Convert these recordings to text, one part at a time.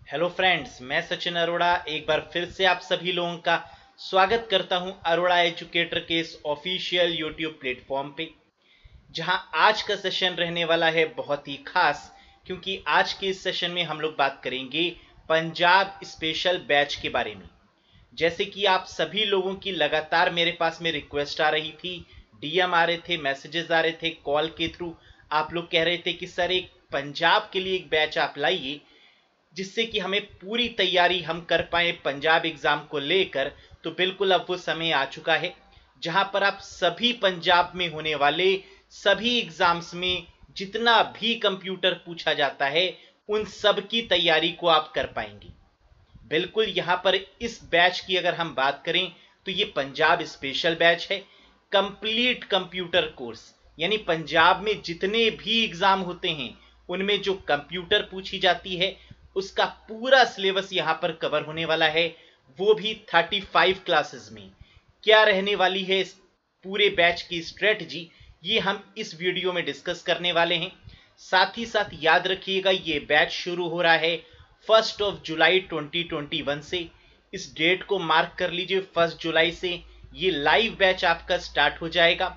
Hello friends, मैं सचिन अरोड़ा एक बार फिर से आप सभी लोगों का स्वागत करता हूं अरोड़ा एजुकेटर के इस ऑफिशियल यूट्यूब प्लेटफॉर्म पे, जहां आज का सेशन रहने वाला है बहुत ही खास। क्योंकि आज के इस सेशन में हम लोग बात करेंगे पंजाब स्पेशल बैच के बारे में। जैसे कि आप सभी लोगों की लगातार मेरे पास में रिक्वेस्ट आ रही थी, डीएम आ रहे थे, मैसेजेस आ रहे थे, कॉल के थ्रू आप लोग कह रहे थे कि सर एक पंजाब के लिए एक बैच आप लाइए, जिससे कि हमें पूरी तैयारी हम कर पाए पंजाब एग्जाम को लेकर। तो बिल्कुल अब वो समय आ चुका है जहां पर आप सभी पंजाब में होने वाले सभी एग्जाम्स में जितना भी कंप्यूटर पूछा जाता है उन सब की तैयारी को आप कर पाएंगे। बिल्कुल यहां पर इस बैच की अगर हम बात करें तो ये पंजाब स्पेशल बैच है। कंप्लीट कंप्यूटर कोर्स, यानी पंजाब में जितने भी एग्जाम होते हैं उनमें जो कंप्यूटर पूछी जाती है उसका पूरा सिलेबस यहां पर कवर होने वाला है, वो भी 35 क्लासेस में। क्या रहने वाली है इस पूरे बैच की स्ट्रेटजी, ये हम इस वीडियो में डिस्कस करने वाले हैं। साथ ही साथ याद रखिएगा ये बैच शुरू हो रहा है 1 जुलाई 2021 से। इस डेट को मार्क कर लीजिए, 1 जुलाई से ये लाइव बैच आपका स्टार्ट हो जाएगा।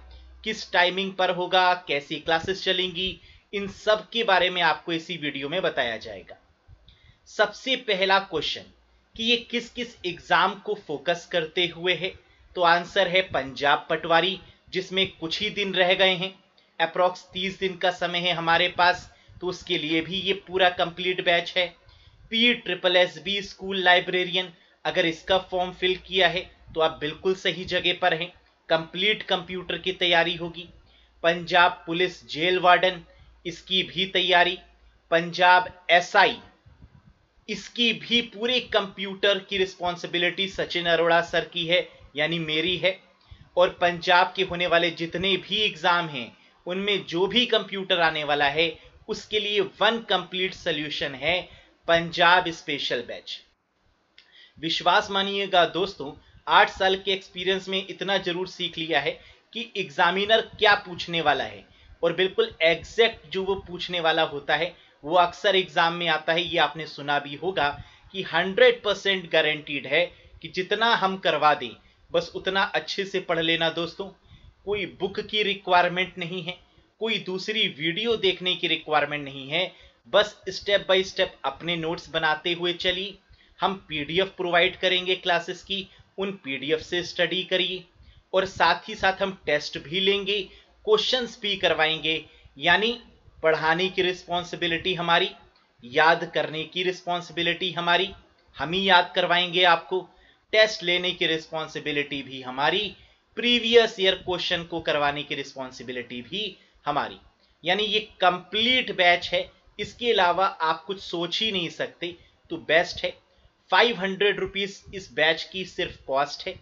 किस टाइमिंग पर होगा, कैसी क्लासेस चलेंगी, इन सब के बारे में आपको इसी वीडियो में बताया जाएगा। सबसे पहला क्वेश्चन कि ये किस किस एग्जाम को फोकस करते हुए है, तो आंसर है पंजाब पटवारी, जिसमें कुछ ही दिन रह गए हैं। अप्रॉक्स 30 दिन का समय है हमारे पास, तो उसके लिए भी ये पूरा कंप्लीट बैच है। PSSB स्कूल लाइब्रेरियन, अगर इसका फॉर्म फिल किया है तो आप बिल्कुल सही जगह पर हैं। कंप्लीट कंप्यूटर की तैयारी होगी। पंजाब पुलिस जेल वार्डन, इसकी भी तैयारी। पंजाब SI, इसकी भी पूरे कंप्यूटर की रिस्पॉन्सिबिलिटी सचिन अरोड़ा सर की है, यानी मेरी है। और पंजाब के होने वाले जितने भी एग्जाम हैं उनमें जो भी कंप्यूटर आने वाला है उसके लिए वन कंप्लीट सोल्यूशन है पंजाब स्पेशल बैच। विश्वास मानिएगा दोस्तों, 8 साल के एक्सपीरियंस में इतना जरूर सीख लिया है कि एग्जामिनर क्या पूछने वाला है, और बिल्कुल एग्जैक्ट जो वो पूछने वाला होता है वो अक्सर एग्जाम में आता है। ये आपने सुना भी होगा कि 100% गारंटीड है कि जितना हम करवा दें बस उतना अच्छे से पढ़ लेना दोस्तों। कोई बुक की रिक्वायरमेंट नहीं है, कोई दूसरी वीडियो देखने की रिक्वायरमेंट नहीं है। बस स्टेप बाय स्टेप अपने नोट्स बनाते हुए चलिए। हम PDF प्रोवाइड करेंगे क्लासेस की, उन PDF से स्टडी करिए, और साथ ही साथ हम टेस्ट भी लेंगे, क्वेश्चंस भी करवाएंगे। यानी पढ़ाने की रिस्पॉन्सिबिलिटी हमारी, याद करने की रिस्पॉन्सिबिलिटी हमारी, हम ही याद करवाएंगे आपको। टेस्ट लेने की रिस्पॉन्सिबिलिटी भी हमारी, प्रीवियस ईयर क्वेश्चन को करवाने की रिस्पॉन्सिबिलिटी भी हमारी। यानी ये कंप्लीट बैच है, इसके अलावा आप कुछ सोच ही नहीं सकते। तो बेस्ट है। 500 रुपीज इस बैच की सिर्फ कॉस्ट है।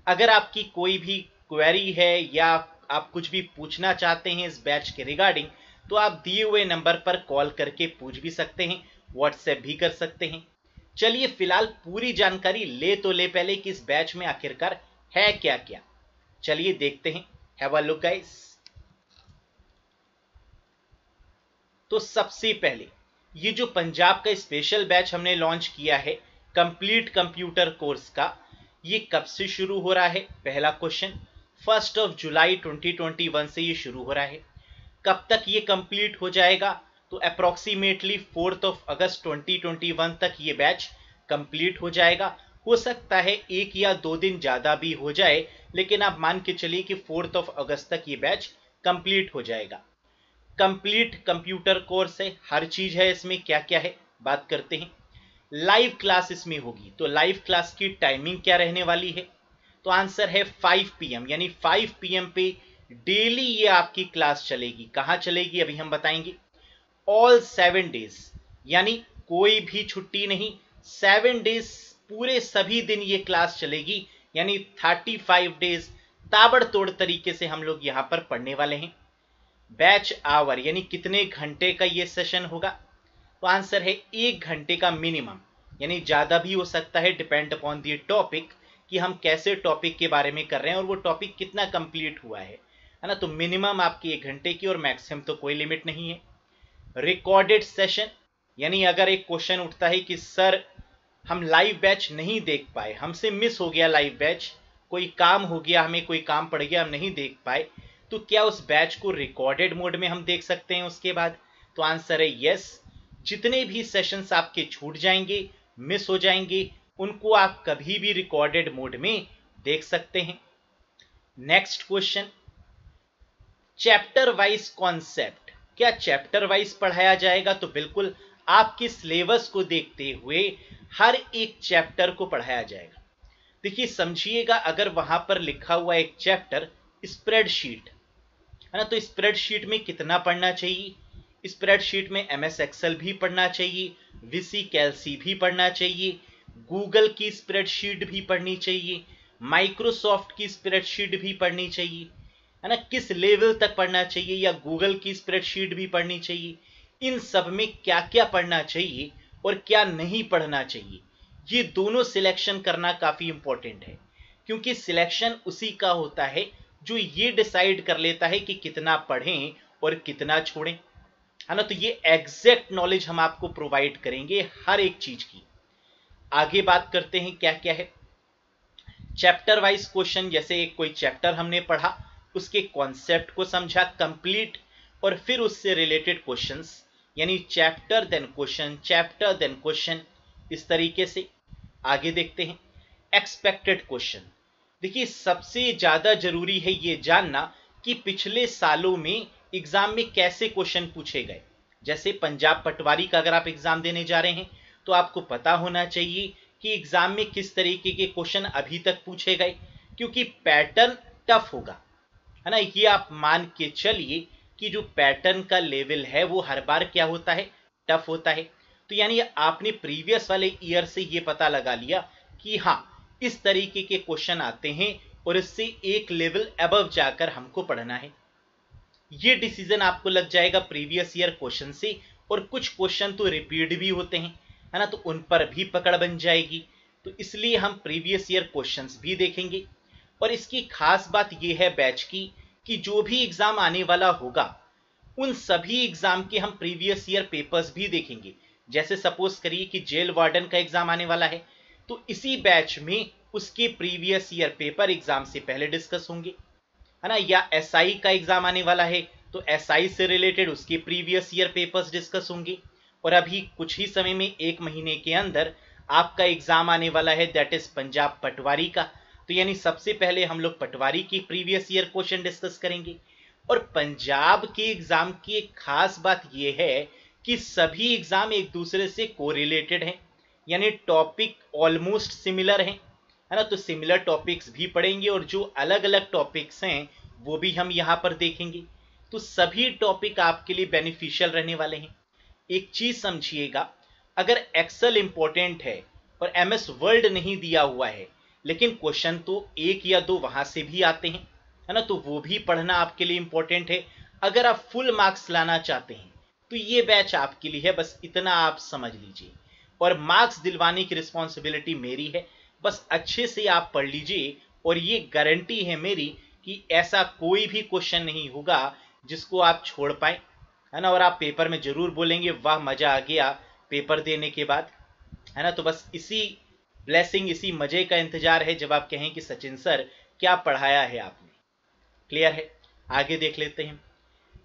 अगर आपकी कोई भी क्वेरी है या आप कुछ भी पूछना चाहते हैं इस बैच के रिगार्डिंग, तो आप दिए हुए नंबर पर कॉल करके पूछ भी सकते हैं, व्हाट्सएप भी कर सकते हैं। चलिए फिलहाल पूरी जानकारी ले तो ले पहले कि इस बैच में आखिरकार है क्या क्या। चलिए देखते हैं। Have a look guys. तो सबसे पहले ये जो पंजाब का स्पेशल बैच हमने लॉन्च किया है कंप्लीट कंप्यूटर कोर्स का, ये कब से शुरू हो रहा है? पहला क्वेश्चन, 1 जुलाई 2021 से ये शुरू हो रहा है। कब तक ये कंप्लीट हो जाएगा? तो अप्रोक्सीमेटली 4 अगस्त 2021 तक ये बैच कंप्लीट हो जाएगा। हो सकता है 1 या 2 दिन ज़्यादा भी हो जाए, लेकिन आप मान के चलिए कि 4 अगस्त तक ये बैच कंप्लीट हो जाएगा। कंप्लीट कंप्यूटर कोर्स है, हर चीज़ है इसमें। क्या क्या है बात करते हैं। लाइव क्लास इसमें होगी, तो लाइव क्लास की टाइमिंग क्या रहने वाली है? तो आंसर है 5 PM, यानी 5 PM पे डेली ये आपकी क्लास चलेगी। कहाँ चलेगी अभी हम बताएंगे। ऑल 7 डेज, यानी कोई भी छुट्टी नहीं, 7 डेज पूरे सभी दिन ये क्लास चलेगी। यानी 35 डेज ताबड़तोड़ तरीके से हम लोग यहाँ पर पढ़ने वाले हैं। बैच आवर, यानी कितने घंटे का ये सेशन होगा? तो आंसर है 1 घंटे का मिनिमम, यानी ज़्यादा भी हो सकता है, डिपेंड अपॉन दी टॉपिक कि हम कैसे टॉपिक के बारे में कर रहे हैं और वो टॉपिक कितना कंप्लीट हुआ है ना। तो मिनिमम आपकी 1 घंटे की, और मैक्सिमम तो कोई लिमिट नहीं है। रिकॉर्डेड सेशन, यानी अगर एक क्वेश्चन उठता है कि सर हम लाइव बैच नहीं देख पाए, हमसे मिस हो गया लाइव बैच, कोई काम हो गया, हमें कोई काम पड़ गया, हम नहीं देख पाए, तो क्या उस बैच को रिकॉर्डेड मोड में हम देख सकते हैं उसके बाद? तो आंसर है यस। जितने भी सेशंस आपके छूट जाएंगे, मिस हो जाएंगे, उनको आप कभी भी रिकॉर्डेड मोड में देख सकते हैं। Next question, chapter wise concept, क्या चैप्टर वाइज पढ़ाया जाएगा? तो बिल्कुल आपके सिलेबस को देखते हुए हर एक चैप्टर को पढ़ाया जाएगा। देखिए समझिएगा, अगर वहां पर लिखा हुआ एक चैप्टर स्प्रेडशीट है ना, तो स्प्रेडशीट में कितना पढ़ना चाहिए? स्प्रेडशीट में एमएस एक्सेल भी पढ़ना चाहिए, वीसी कैल्सी भी पढ़ना चाहिए, गूगल की स्प्रेडशीट भी पढ़नी चाहिए, माइक्रोसॉफ्ट की स्प्रेडशीट भी पढ़नी चाहिए, है ना, किस लेवल तक पढ़ना चाहिए, या गूगल की स्प्रेडशीट भी पढ़नी चाहिए, इन सब में क्या क्या पढ़ना चाहिए और क्या नहीं पढ़ना चाहिए, ये दोनों सिलेक्शन करना काफी इंपॉर्टेंट है। क्योंकि सिलेक्शन उसी का होता है जो ये डिसाइड कर लेता है कि कितना पढ़ें और कितना छोड़ें, है ना। तो ये एग्जैक्ट नॉलेज हम आपको प्रोवाइड करेंगे हर एक चीज की। आगे बात करते हैं क्या क्या है। चैप्टर वाइज क्वेश्चन, जैसे एक कोई चैप्टर हमने पढ़ा, उसके कॉन्सेप्ट को समझा कंप्लीट, और फिर उससे रिलेटेड क्वेश्चंस, यानी chapter then question, chapter then question, इस तरीके से। आगे देखते हैं एक्सपेक्टेड क्वेश्चन। देखिए सबसे ज्यादा जरूरी है ये जानना कि पिछले सालों में एग्जाम में कैसे क्वेश्चन पूछे गए। जैसे पंजाब पटवारी का अगर आप एग्जाम देने जा रहे हैं तो आपको पता होना चाहिए कि एग्जाम में किस तरीके के क्वेश्चन अभी तक पूछे गए, क्योंकि पैटर्न टफ होगा, है ना। ये आप मान के चलिए कि जो पैटर्न का लेवल है वो हर बार क्या होता है, टफ होता है। तो यानी आपने प्रीवियस वाले ईयर से ये पता लगा लिया कि हाँ इस तरीके के क्वेश्चन आते हैं और इससे एक लेवल अबव जाकर हमको पढ़ना है। ये डिसीजन आपको लग जाएगा प्रीवियस ईयर क्वेश्चन से, और कुछ क्वेश्चन तो रिपीट भी होते हैं, है ना, तो उन पर भी पकड़ बन जाएगी। तो इसलिए हम प्रीवियस ईयर क्वेश्चंस भी देखेंगे। और इसकी खास बात यह है बैच की कि जो भी एग्जाम आने वाला होगा उन सभी एग्जाम के हम प्रीवियस ईयर पेपर्स भी देखेंगे। जैसे सपोज करिए कि जेल वार्डन का एग्जाम आने वाला है, तो इसी बैच में उसके प्रीवियस ईयर पेपर एग्जाम से पहले डिस्कस होंगे, है ना। या एसआई का एग्जाम आने वाला है तो एसआई से रिलेटेड उसके प्रीवियस ईयर पेपर्स डिस्कस होंगे। और अभी कुछ ही समय में, एक महीने के अंदर आपका एग्जाम आने वाला है, दैट इज पंजाब पटवारी का। तो यानी सबसे पहले हम लोग पटवारी की प्रीवियस ईयर क्वेश्चन डिस्कस करेंगे। और पंजाब के एग्जाम की एक खास बात यह है कि सभी एग्जाम एक दूसरे से कोरिलेटेड हैं, यानी टॉपिक ऑलमोस्ट सिमिलर हैं, है ना। तो सिमिलर टॉपिक्स भी पढ़ेंगे और जो अलग अलग टॉपिक्स हैं वो भी हम यहाँ पर देखेंगे। तो सभी टॉपिक आपके लिए बेनिफिशियल रहने वाले हैं। एक चीज समझिएगा, अगर एक्सेल इंपॉर्टेंट है और एमएस वर्ड नहीं दिया हुआ है, लेकिन क्वेश्चन तो एक या दो वहां से भी आते हैं, है ना, तो वो भी पढ़ना आपके लिए इंपॉर्टेंट है। अगर आप फुल मार्क्स लाना चाहते हैं तो ये बैच आपके लिए है, बस इतना आप समझ लीजिए। और मार्क्स दिलवाने की रिस्पॉन्सिबिलिटी मेरी है, बस अच्छे से आप पढ़ लीजिए। और ये गारंटी है मेरी कि ऐसा कोई भी क्वेश्चन नहीं होगा जिसको आप छोड़ पाए, है ना। और आप पेपर में जरूर बोलेंगे वाह मजा आ गया पेपर देने के बाद, है ना। तो बस इसी ब्लेसिंग, इसी मजे का इंतजार है जब आप कहें कि सचिन सर क्या पढ़ाया है आपने। क्लियर है? आगे देख लेते हैं।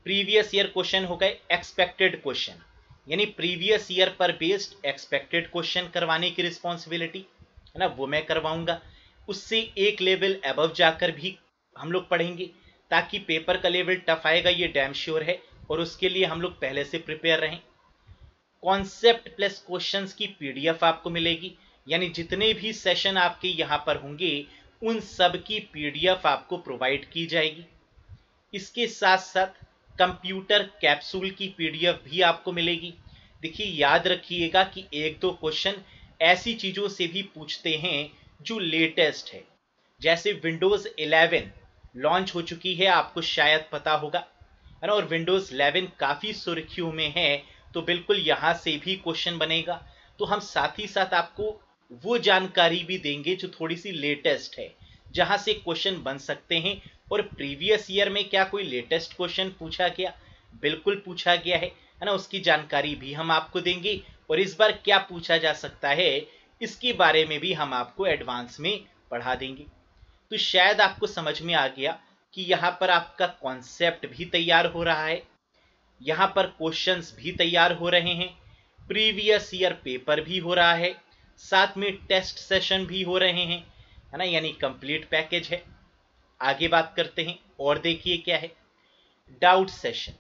प्रीवियस ईयर क्वेश्चन हो गए एक्सपेक्टेड क्वेश्चन, यानी प्रीवियस ईयर पर बेस्ड एक्सपेक्टेड क्वेश्चन करवाने की रिस्पॉन्सिबिलिटी, है ना, वो मैं करवाऊंगा। उससे एक लेवल अबव जाकर भी हम लोग पढ़ेंगे, ताकि पेपर का लेवल टफ आएगा ये डैम श्योर है, और उसके लिए हम लोग पहले से प्रिपेयर रहें। कॉन्सेप्ट प्लस क्वेश्चंस की पीडीएफ आपको मिलेगी, यानी जितने भी सेशन आपके यहाँ पर होंगे उन सब की पीडीएफ आपको प्रोवाइड की जाएगी। इसके साथ साथ कंप्यूटर कैप्सूल की पीडीएफ भी आपको मिलेगी। देखिए याद रखिएगा कि एक दो क्वेश्चन ऐसी चीजों से भी पूछते हैं जो लेटेस्ट है, जैसे विंडोज 11 लॉन्च हो चुकी है, आपको शायद पता होगा, है ना, और विंडोज 11 काफी सुर्खियों में है, तो बिल्कुल यहां से भी क्वेश्चन बनेगा। तो हम साथ ही साथ आपको वो जानकारी भी देंगे जो थोड़ी सी लेटेस्ट है, जहां से क्वेश्चन बन सकते हैं। और प्रीवियस ईयर में क्या कोई लेटेस्ट क्वेश्चन पूछा गया? बिल्कुल पूछा गया है है ना, उसकी जानकारी भी हम आपको देंगे और इस बार क्या पूछा जा सकता है इसके बारे में भी हम आपको एडवांस में पढ़ा देंगे। तो शायद आपको समझ में आ गया कि यहाँ पर आपका कॉन्सेप्ट भी तैयार हो रहा है, यहाँ पर क्वेश्चंस भी तैयार हो रहे हैं, प्रीवियस ईयर पेपर भी हो रहा है, साथ में टेस्ट सेशन भी हो रहे हैं, है ना, यानी कंप्लीट पैकेज है। आगे बात करते हैं और देखिए क्या है, डाउट सेशन,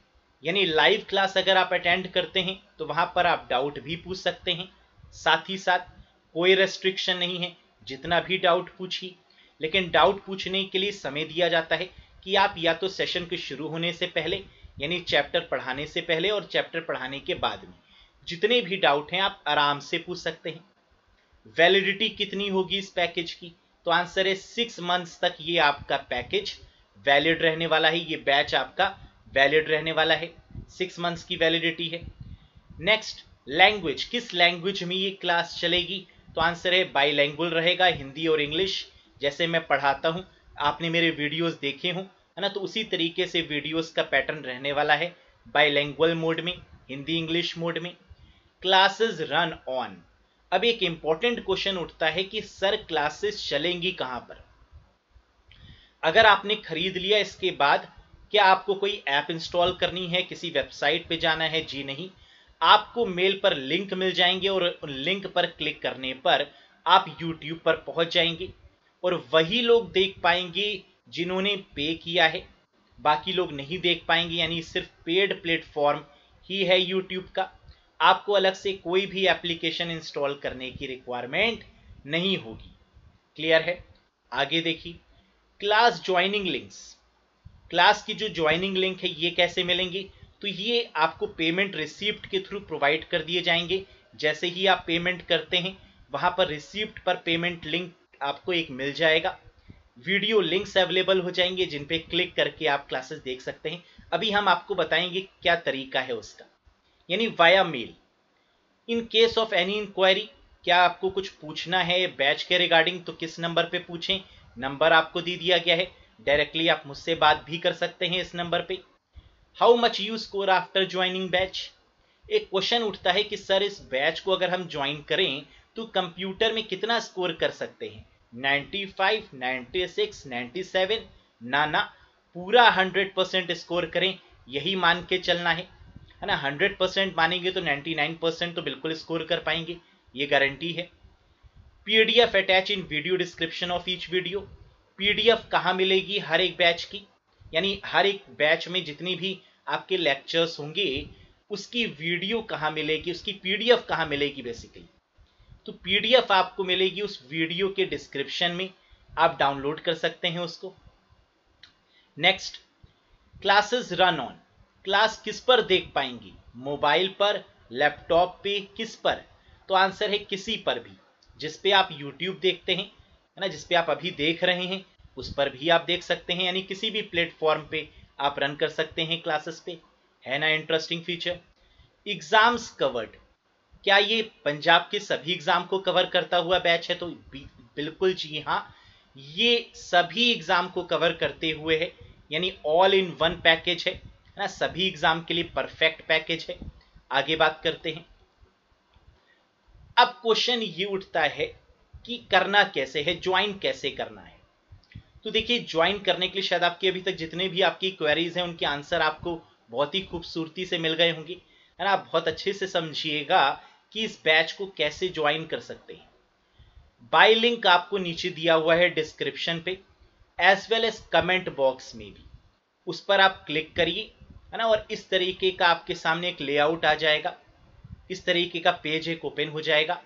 यानी लाइव क्लास अगर आप अटेंड करते हैं तो वहां पर आप डाउट भी पूछ सकते हैं। साथ ही साथ कोई रेस्ट्रिक्शन नहीं है, जितना भी डाउट पूछिए, लेकिन डाउट पूछने के लिए समय दिया जाता है कि आप या तो सेशन के शुरू होने से पहले यानी चैप्टर पढ़ाने से पहले और चैप्टर पढ़ाने के बाद में जितने भी डाउट हैं आप आराम से पूछ सकते हैं। वैलिडिटी कितनी होगी इस पैकेज की, तो आंसर है 6 मंथ्स तक ये आपका पैकेज वैलिड रहने वाला है, ये बैच आपका वैलिड रहने वाला है, 6 मंथ्स की वैलिडिटी है। नेक्स्ट, लैंग्वेज, किस लैंग्वेज में ये क्लास चलेगी, तो आंसर है बाईलैंग्वेज रहेगा, हिंदी और इंग्लिश। जैसे मैं पढ़ाता हूँ, आपने मेरे वीडियोस देखे हों, है ना, तो उसी तरीके से वीडियोस का पैटर्न रहने वाला है, बाईलैंग्वेज मोड में, हिंदी इंग्लिश मोड में। क्लासेस रन ऑन, अब एक इंपॉर्टेंट क्वेश्चन उठता है कि सर क्लासेस चलेंगी कहां पर। अगर आपने खरीद लिया इसके बाद क्या आपको कोई ऐप इंस्टॉल करनी है, किसी वेबसाइट पे जाना है? जी नहीं, आपको मेल पर लिंक मिल जाएंगे और उन लिंक पर क्लिक करने पर आप YouTube पर पहुंच जाएंगे और वही लोग देख पाएंगे जिन्होंने पे किया है, बाकी लोग नहीं देख पाएंगे, यानी सिर्फ पेड प्लेटफॉर्म ही है YouTube का। आपको अलग से कोई भी एप्लीकेशन इंस्टॉल करने की रिक्वायरमेंट नहीं होगी। क्लियर है? आगे देखिए, क्लास ज्वाइनिंग लिंक्स, क्लास की जो ज्वाइनिंग लिंक है ये कैसे मिलेंगी, तो ये आपको पेमेंट रिसीप्ट के थ्रू प्रोवाइड कर दिए जाएंगे। जैसे ही आप पेमेंट करते हैं वहां पर रिसीप्ट पर पेमेंट लिंक आपको एक मिल जाएगा, वीडियो लिंक्स अवेलेबल हो जाएंगे जिन पे क्लिक करके आप क्लासेस देख सकते हैं। अभी हम आपको बताएंगे क्या तरीका है उसका, यानी via mail. In case of any inquiry, क्या आपको कुछ पूछना है बैच के रिगार्डिंग तो किस नंबर पे पूछें, नंबर आपको दे दिया गया है, डायरेक्टली आप मुझसे बात भी कर सकते हैं इस नंबर पे। How much you score after joining batch, एक क्वेश्चन उठता है कि सर इस बैच को अगर हम ज्वाइन करें तो कंप्यूटर में कितना स्कोर कर सकते हैं, 95, 96, 97? ना, पूरा 100% स्कोर करें, यही मान के चलना है ना। 100% मानेंगे तो 99% तो बिल्कुल स्कोर कर पाएंगे, ये गारंटी है। PDF attach in video description of each video, PDF कहाँ मिलेगी हर एक बैच की, यानी हर एक बैच में जितनी भी आपके लेक्चर्स होंगे उसकी वीडियो कहाँ मिलेगी, उसकी पीडीएफ कहाँ मिलेगी बेसिकली, तो पीडीएफ आपको मिलेगी उस वीडियो के डिस्क्रिप्शन में, आप डाउनलोड कर सकते हैं उसको। Next, classes run on, class किस पर देख पाएंगी, मोबाइल पर, लैपटॉप पे, किस पर, तो आंसर है किसी पर भी, जिस पे आप YouTube देखते हैं, है ना, जिस पे आप अभी देख रहे हैं उस पर भी आप देख सकते हैं, यानी किसी भी प्लेटफॉर्म पे आप रन कर सकते हैं क्लासेस पे, है ना इंटरेस्टिंग फीचर। एग्जाम्स कवर्ड, क्या ये पंजाब के सभी एग्जाम को कवर करता हुआ बैच है, तो बिल्कुल जी हाँ, ये सभी एग्जाम को कवर करते हुए है, यानी ऑल इन वन पैकेज है ना, सभी एग्जाम के लिए परफेक्ट पैकेज है। आगे बात करते हैं। अब क्वेश्चन ये उठता है कि करना कैसे है, ज्वाइन कैसे करना है, तो देखिए ज्वाइन करने के लिए शायद आपकी अभी तक जितने भी आपकी क्वेरीज हैं उनके आंसर आपको बहुत ही खूबसूरती से मिल गए होंगे, है ना। आप बहुत अच्छे से समझिएगा कि इस बैच को कैसे ज्वाइन कर सकते हैं। बाय लिंक आपको नीचे दिया हुआ है डिस्क्रिप्शन पे, as well as comment box में भी, उस पर आप क्लिक करिए, है ना, और इस तरीके का आपके सामने एक लेआउट आ जाएगा, इस तरीके का पेज एक ओपन हो जाएगा,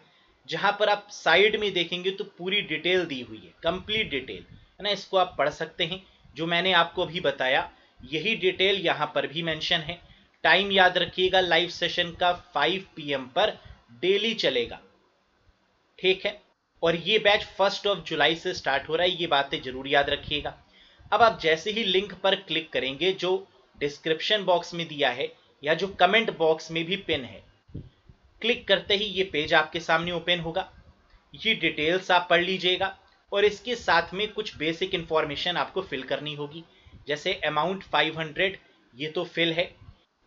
जहां पर आप साइड में देखेंगे तो पूरी डिटेल दी हुई है, कंप्लीट डिटेल, है ना, इसको आप पढ़ सकते हैं। जो मैंने आपको अभी बताया यही डिटेल यहां पर भी मेंशन है। टाइम याद रखिएगा, लाइव सेशन का 5 PM पर डेली चलेगा, ठीक है, और ये बैच 1 जुलाई से स्टार्ट हो रहा है, ये बातें जरूर याद रखिएगा। अब आप जैसे ही लिंक पर क्लिक करेंगे जो डिस्क्रिप्शन बॉक्स में दिया है या जो कमेंट बॉक्स में भी पिन है, क्लिक करते ही ये पेज आपके सामने ओपन होगा, ये डिटेल्स आप पढ़ लीजिएगा और इसके साथ में कुछ बेसिक इंफॉर्मेशन आपको फिल करनी होगी, जैसे अमाउंट 500 ये तो फिल है,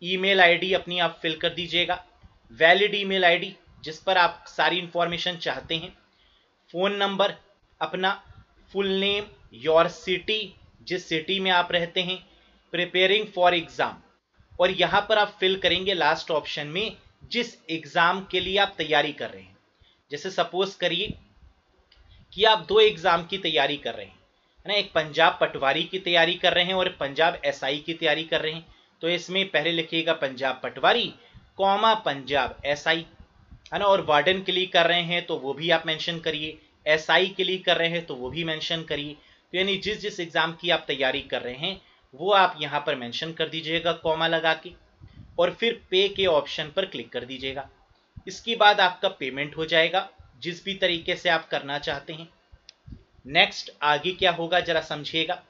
ईमेल आईडी अपनी आप फिल कर दीजिएगा, वैलिड ईमेल आईडी जिस पर आप सारी इंफॉर्मेशन चाहते हैं, फ़ोन नंबर अपना, फुल नेम, योर सिटी जिस सिटी में आप रहते हैं, प्रिपेयरिंग फॉर एग्ज़ाम, और यहाँ पर आप फिल करेंगे लास्ट ऑप्शन में जिस एग्ज़ाम के लिए आप तैयारी कर रहे हैं। जैसे सपोज करिए कि आप 2 एग्ज़ाम की तैयारी कर रहे हैं, है ना, एक पंजाब पटवारी की तैयारी कर रहे हैं और पंजाब एसआई की तैयारी कर रहे हैं, तो इसमें पहले लिखिएगा पंजाब पटवारी कॉमा पंजाब एसआई, है ना, और वार्डन के लिए कर रहे हैं तो वो भी आप मेंशन करिए, एसआई के लिए कर रहे हैं तो वो भी मेंशन करिए। तो यानी जिस जिस एग्ज़ाम की आप तैयारी कर रहे हैं वो आप यहाँ पर मेंशन कर दीजिएगा कॉमा लगा के, और फिर पे के ऑप्शन पर क्लिक कर दीजिएगा। इसके बाद आपका पेमेंट हो जाएगा जिस भी तरीके से आप करना चाहते हैं। नेक्स्ट आगे क्या होगा जरा समझिएगा।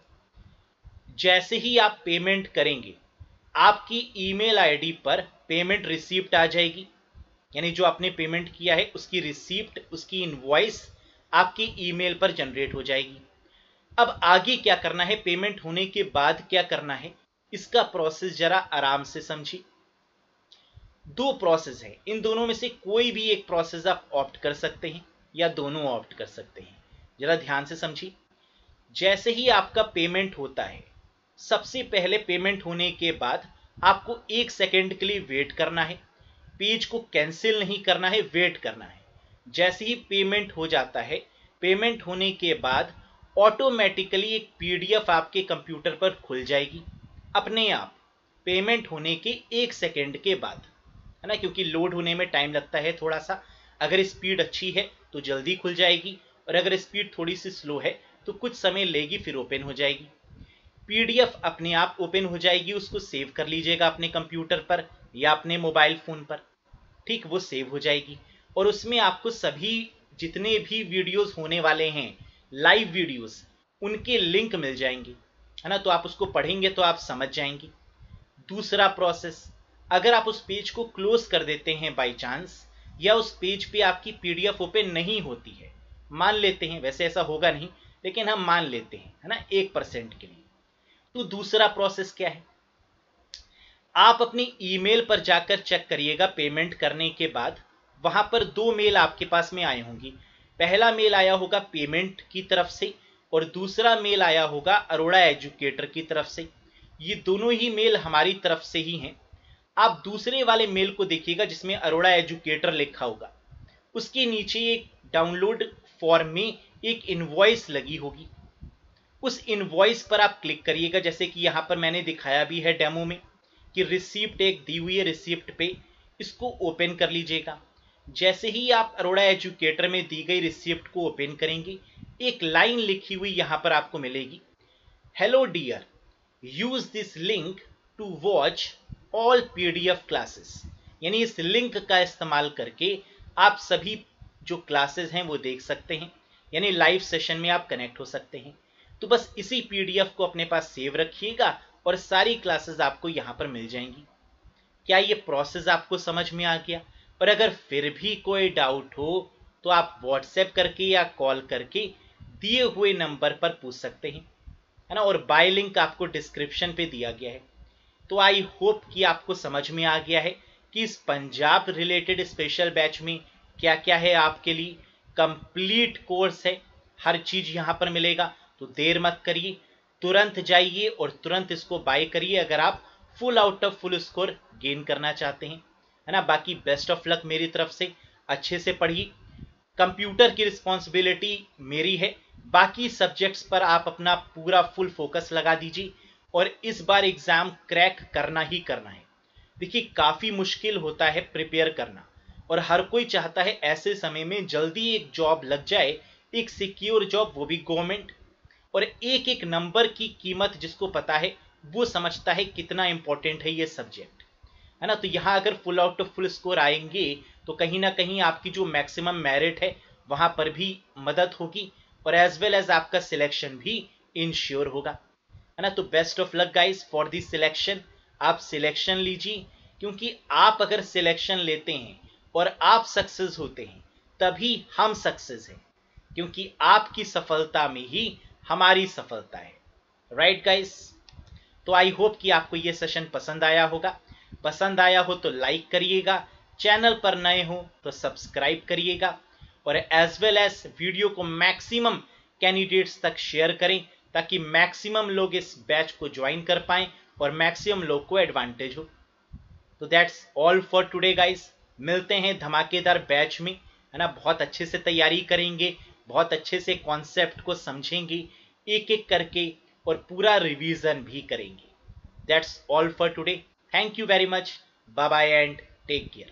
जैसे ही आप पेमेंट करेंगे आपकी ईमेल आईडी पर पेमेंट रिसीप्ट आ जाएगी, यानी जो आपने पेमेंट किया है उसकी रिसीप्ट, उसकी इनवॉइस आपकी ईमेल पर जनरेट हो जाएगी। अब आगे क्या करना है, पेमेंट होने के बाद क्या करना है, इसका प्रोसेस जरा आराम से समझिए। 2 प्रोसेस है, इन दोनों में से कोई भी एक प्रोसेस आप ऑप्ट कर सकते हैं या दोनों ऑप्ट कर सकते हैं। जरा ध्यान से समझिए। जैसे ही आपका पेमेंट होता है, सबसे पहले पेमेंट होने के बाद आपको 1 सेकेंड के लिए वेट करना है, पेज को कैंसिल नहीं करना है, वेट करना है। जैसे ही पेमेंट हो जाता है, पेमेंट होने के बाद ऑटोमेटिकली एक पीडीएफ आपके कंप्यूटर पर खुल जाएगी अपने आप, पेमेंट होने के 1 सेकेंड के बाद, है ना, क्योंकि लोड होने में टाइम लगता है थोड़ा सा। अगर स्पीड अच्छी है तो जल्दी खुल जाएगी, और अगर स्पीड थोड़ी सी स्लो है तो कुछ समय लेगी, फिर ओपन हो जाएगी। पीडीएफ अपने आप ओपन हो जाएगी, उसको सेव कर लीजिएगा अपने कंप्यूटर पर या अपने मोबाइल फ़ोन पर, ठीक, वो सेव हो जाएगी। और उसमें आपको सभी जितने भी वीडियोस होने वाले हैं, लाइव वीडियोस, उनके लिंक मिल जाएंगे, है ना, तो आप उसको पढ़ेंगे तो आप समझ जाएंगे। दूसरा प्रोसेस, अगर आप उस पेज को क्लोज कर देते हैं बाय चांस, या उस पेज पे आपकी पीडीएफ ओपन नहीं होती है, मान लेते हैं, वैसे ऐसा होगा नहीं लेकिन हम मान लेते हैं, है ना, 1% के लिए, तो दूसरा प्रोसेस क्या है, आप अपनी ईमेल पर जाकर चेक करिएगा। पेमेंट करने के बाद वहां पर 2 मेल आपके पास में आए होंगी। पहला मेल आया होगा पेमेंट की तरफ से और दूसरा मेल आया होगा अरोड़ा एजुकेटर की तरफ से। ये दोनों ही मेल हमारी तरफ से ही हैं। आप दूसरे वाले मेल को देखिएगा जिसमें अरोड़ा एजुकेटर लिखा होगा, उसके नीचे एक डाउनलोड फॉर्म में एक इनवॉइस लगी होगी। उस इनवॉइस पर आप क्लिक करिएगा, जैसे कि यहाँ पर मैंने दिखाया भी है डेमो में कि रिसिप्ट एक दी हुई है, रिसिप्ट पे इसको ओपन कर लीजिएगा। जैसे ही आप अरोड़ा एजुकेटर में दी गई रिसिप्ट को ओपन करेंगे, एक लाइन लिखी हुई यहाँ पर आपको मिलेगी, hello dear, use this link to watch all PDF classes, यानी इस लिंक का इस्तेमाल करके आप सभी जो क्लासेस हैं वो देख सकते हैं, यानी लाइव सेशन में आप कनेक्ट हो सकते हैं। तो बस इसी पीडीएफ को अपने पास सेव रखिएगा और सारी क्लासेस आपको यहाँ पर मिल जाएंगी। क्या ये प्रोसेस आपको समझ में आ गया? और अगर फिर भी कोई डाउट हो तो आप व्हाट्सएप करके या कॉल करके दिए हुए नंबर पर पूछ सकते हैं, है ना, और बाय लिंक आपको डिस्क्रिप्शन पे दिया गया है। तो आई होप कि आपको समझ में आ गया है कि इस पंजाब रिलेटेड स्पेशल बैच में क्या क्या है आपके लिए। कंप्लीट कोर्स है, हर चीज़ यहाँ पर मिलेगा, तो देर मत करिए, तुरंत जाइए और तुरंत इसको बाय करिए अगर आप full out of full score gain करना चाहते हैं, है ना। बाकी बेस्ट ऑफ लक मेरी तरफ से, अच्छे से पढ़िए। कंप्यूटर की रिस्पॉन्सिबिलिटी मेरी है, बाकी सब्जेक्ट्स पर आप अपना पूरा फुल फोकस लगा दीजिए और इस बार एग्ज़ाम क्रैक करना ही करना है। देखिए काफ़ी मुश्किल होता है प्रिपेयर करना, और हर कोई चाहता है ऐसे समय में जल्दी एक जॉब लग जाए, एक सिक्योर जॉब, वो भी गवर्नमेंट। और एक एक नंबर की कीमत जिसको पता है वो समझता है कितना इंपॉर्टेंट है ये सब्जेक्ट, है ना। तो यहाँ अगर full out of full score आएंगे तो कहीं ना कहीं आपकी जो मैक्सिमम मेरिट है वहाँ पर भी मदद होगी, और एज वेल एज आपका सिलेक्शन भी इंश्योर होगा, है ना। तो best of luck guys for this selection. आप सिलेक्शन लीजिए, क्योंकि आप अगर सिलेक्शन लेते हैं और आप सक्सेस होते हैं तभी हम सक्सेस हैं, क्योंकि आपकी सफलता में ही हमारी सफलता है, राइट गाइस। तो आई होप कि आपको ये सेशन पसंद आया होगा। पसंद आया हो तो लाइक करिएगा, चैनल पर नए हो तो सब्सक्राइब करिएगा, और एज वेल एज वीडियो को मैक्सिमम कैंडिडेट्स तक शेयर करें ताकि मैक्सिमम लोग इस बैच को ज्वाइन कर पाएं और मैक्सिमम लोग को एडवांटेज हो। तो that's all for today guys. मिलते हैं धमाकेदार बैच में, है ना। बहुत अच्छे से तैयारी करेंगे, बहुत अच्छे से कॉन्सेप्ट को समझेंगे एक एक करके, और पूरा रिवीजन भी करेंगे। That's all for today. Thank you very much. Bye bye and take care.